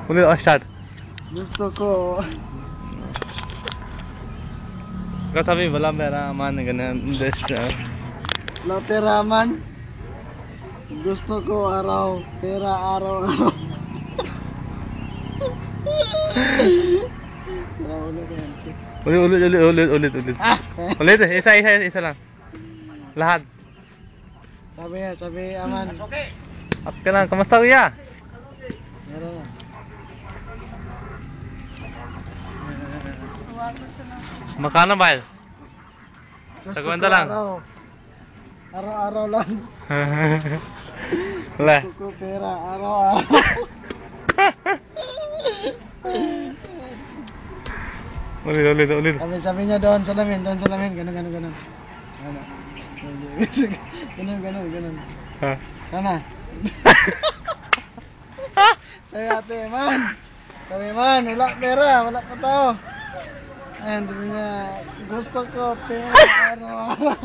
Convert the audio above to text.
Ulit, start. Gusto ko. Ikaw sabi, wala pera man, ganun. Wala pera man. Gusto ko araw. Pera araw-araw. Ulit. Ulit, isa lang. Lahat. Sabi aman. Okay lang, kamusta kuya? Meron na. Makano ba? Gusto Sagwanta ko lang. Araw-araw lang. Wala. Gusto ko pera araw-araw. Ulit. Sabi niya doon sa lamin. Ganun. Ano? Ganun. Ha? Sana. Sabi man, wala pera, wala pa tao. Ayan, sabi niya, gusto ko pera araw-araw.